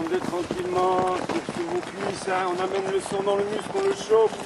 Descendez tranquillement, sur vos cuisses, hein. On amène le sang dans le muscle, on le chauffe.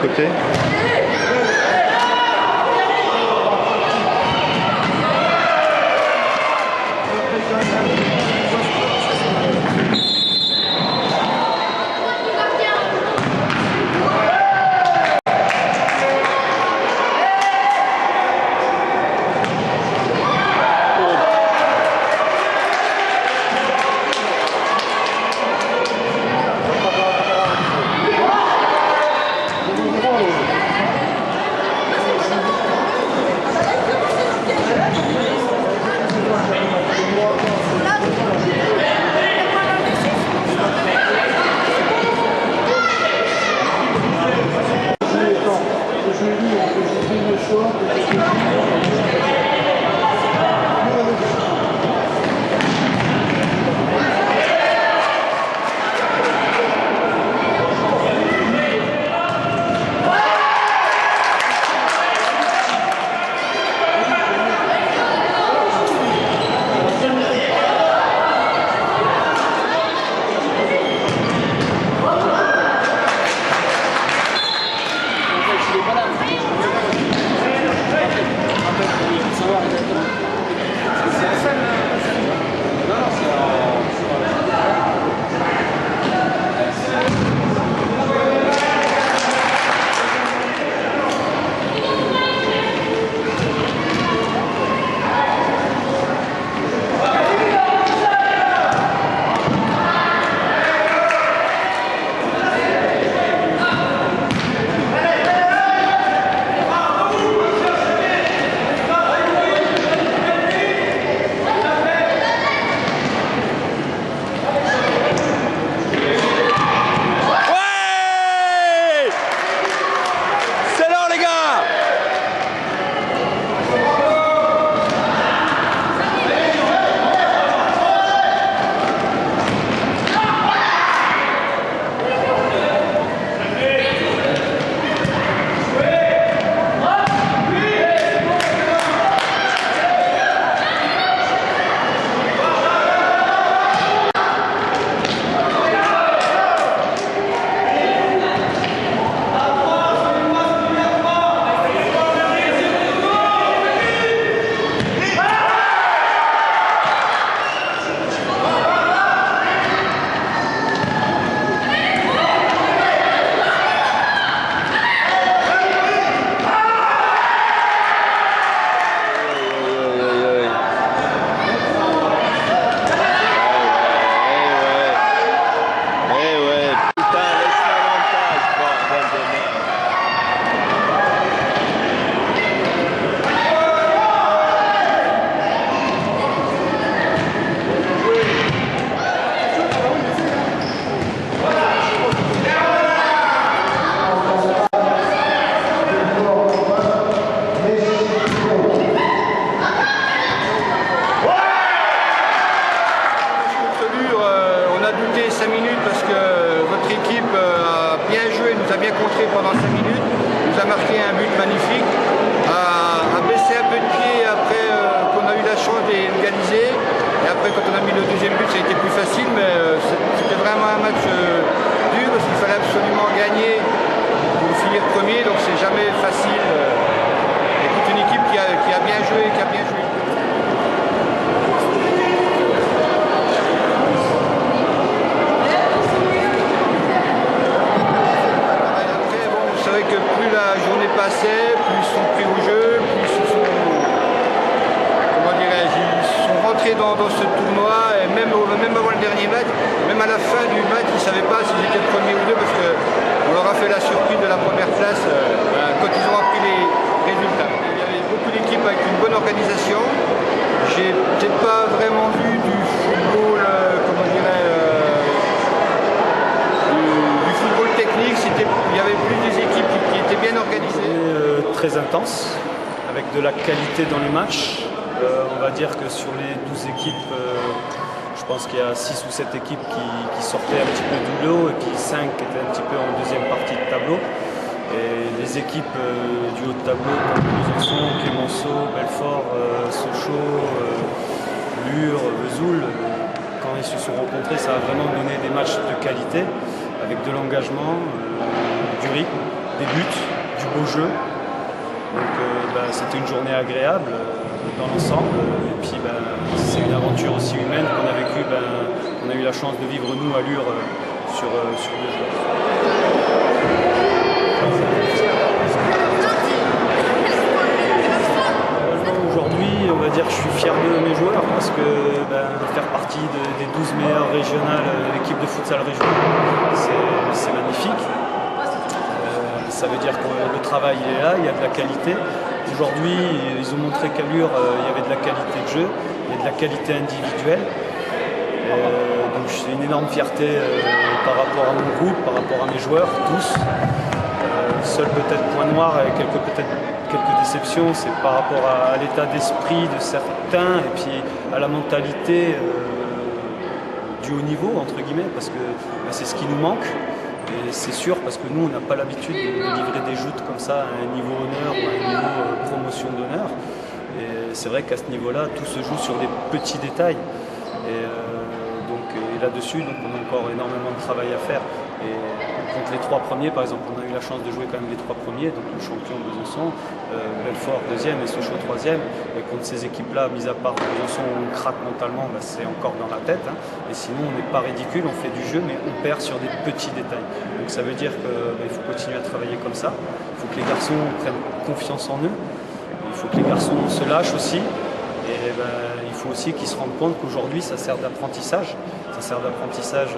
côté. pendant 5 minutes, nous a marqué un but magnifique, a baissé un peu de pied après qu'on a eu la chance d'égaliser. Et après quand on a mis le deuxième but, ça a été plus facile, mais c'était vraiment un match dur parce qu'il fallait absolument gagner pour finir premier, donc c'est jamais facile. Et toute une équipe qui a bien joué, que plus la journée passait, plus ils sont pris au jeu, plus ils sont, comment dirais-je, ils sont rentrés dans ce tournoi, et même avant le dernier match, même à la fin du match, ils ne savaient pas s'ils étaient premier ou deux, parce qu'on leur a fait la surprise de la première place quand ils ont appris les résultats. Il y avait beaucoup d'équipes avec une bonne organisation. J'ai peut-être pas vraiment vu du football, comment dirais, du football technique. Il y avait plus des équipes qui étaient bien organisées. Très intense, avec de la qualité dans les matchs. On va dire que sur les 12 équipes, je pense qu'il y a 6 ou 7 équipes qui sortaient un petit peu du lot et 5 qui étaient un petit peu en deuxième partie de tableau. Et les équipes du haut de tableau comme Besançon, Clémenceau, Belfort, Sochaux, Lure, Vesoul, quand ils se sont rencontrés, ça a vraiment donné des matchs de qualité avec de l'engagement, du rythme, des buts, du beau jeu. Donc c'était une journée agréable dans l'ensemble. Et puis c'est une aventure aussi humaine qu'on a vécue, qu'on a eu la chance de vivre nous à Lure sur 2 jours. Aujourd'hui, on va dire que je suis fier de mes joueurs parce que faire partie des 12 meilleures régionales de l'équipe de futsal régionale, c'est magnifique. Ça veut dire que le travail il est là, il y a de la qualité. Aujourd'hui, ils ont montré qu'à Lure, il y avait de la qualité de jeu, il y a de la qualité individuelle. Donc c'est une énorme fierté par rapport à mon groupe, par rapport à mes joueurs, tous. Seul peut-être point noir et quelques déceptions, c'est par rapport à l'état d'esprit de certains et puis à la mentalité du haut niveau, entre guillemets, parce que c'est ce qui nous manque. Et c'est sûr, parce que nous, on n'a pas l'habitude de livrer des joutes comme ça à un niveau honneur ou à un niveau promotion d'honneur. Et c'est vrai qu'à ce niveau-là, tout se joue sur des petits détails. Et là-dessus, on a encore énormément de travail à faire. Et contre les 3 premiers, par exemple, on a eu la chance de jouer quand même les 3 premiers, donc le champion de Besançon, Belfort 2e et Sochaux 3e. Et contre ces équipes-là, mis à part Besançon où on craque mentalement, c'est encore dans la tête. Et sinon, on n'est pas ridicule, on fait du jeu, mais on perd sur des petits détails. Donc ça veut dire qu'il faut continuer à travailler comme ça. Il faut que les garçons prennent confiance en eux. Il faut que les garçons se lâchent aussi. Et il faut aussi qu'ils se rendent compte qu'aujourd'hui, ça sert d'apprentissage. Ça sert d'apprentissage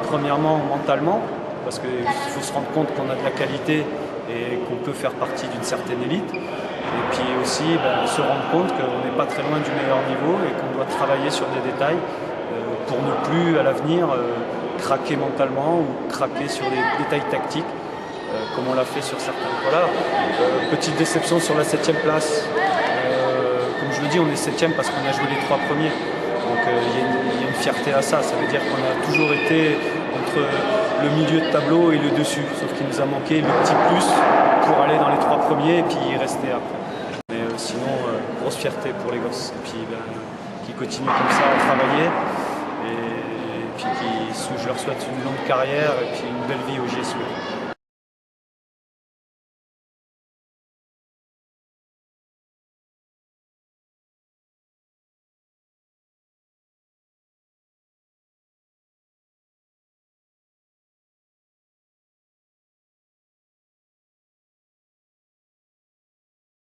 premièrement mentalement, parce qu'il faut se rendre compte qu'on a de la qualité et qu'on peut faire partie d'une certaine élite. Et puis aussi se rendre compte qu'on n'est pas très loin du meilleur niveau et qu'on doit travailler sur des détails pour ne plus à l'avenir craquer mentalement ou craquer sur des détails tactiques comme on l'a fait sur certains. Voilà. Petite déception sur la 7e place. Comme je le dis, on est 7e parce qu'on a joué les 3 premiers. Donc il y a une fierté à ça. Ça veut dire qu'on a toujours été entre le milieu de tableau et le dessus. Sauf qu'il nous a manqué le petit plus pour aller dans les 3 premiers et puis y rester après. Mais sinon, grosse fierté pour les gosses. Et puis qui continuent comme ça à travailler. Et puis je leur souhaite une longue carrière et puis une belle vie au GSU.